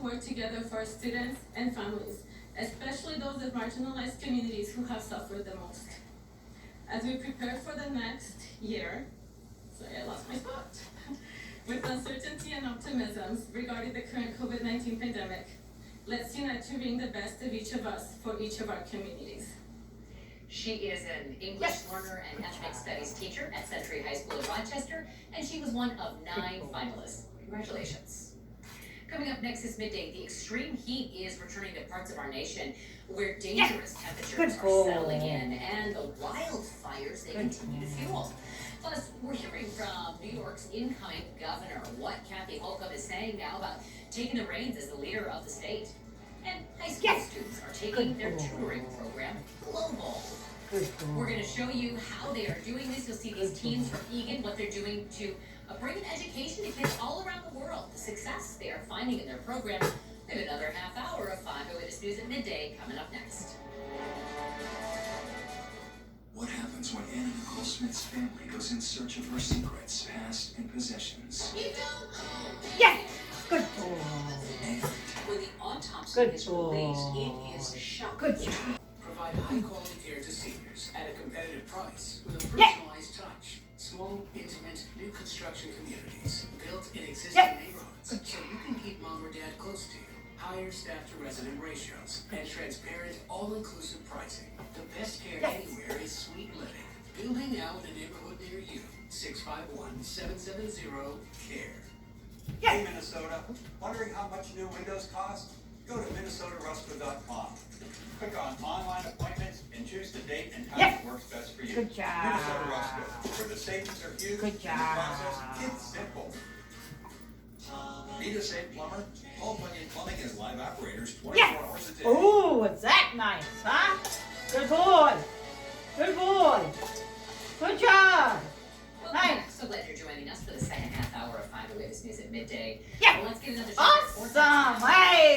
work together for our students and families, especially those of marginalized communities who have suffered the most. As we prepare for the next year, sorry, I lost my spot. With uncertainty and optimism regarding the current COVID-19 pandemic, let's unite to bring the best of each of us for each of our communities. She is an English learner and ethnic studies teacher at Century High School in Rochester, and she was one of 9 finalists. Congratulations. Coming up next is Midday. The extreme heat is returning to parts of our nation where dangerous temperatures are settling in, and the wildfires they continue to fuel. Plus, we're hearing from New York's incoming governor what Kathy Holcomb is saying now about taking the reins as the leader of the state. And high school students are taking their tutoring program global. We're going to show you how they are doing this. You'll see these teams from Egan, what they're doing to bring an education to kids all around the world. The success they are finding in their program. We have another half hour of 5 Eyewitness News at midday coming up next. What happens when Anna Nicole Smith's family goes in search of her secrets, past, and possessions? Good boy. And When the autopsy is released, it is shocking. Good job. Provide high-quality care to seniors at a competitive price with a personalized touch. Small, intimate, new construction communities built in existing neighborhoods, so you can keep mom or dad close to you. Higher staff-to-resident ratios and transparent, all-inclusive pricing. The best care anywhere is Sweet Living. Building now in a neighborhood near you. 651-770-CARE. Hey Minnesota, wondering how much new windows cost? Go to minnesotarusco.com. Click on online appointments and choose the date and time that works best for you. Good job. Minnesota Rusco, where the savings are huge Good and the job. process is simple. Need a safe plumber? Paul Bunyan Plumbing has live operators 24 hours a day. Ooh, what's that nice, huh? Good boy. Good boy. Good job. Welcome Nice. back. So glad you're joining us for the second half hour of 5 Eyewitness News at midday. Yeah. Well, let's get another shot at sports. Awesome. Hey,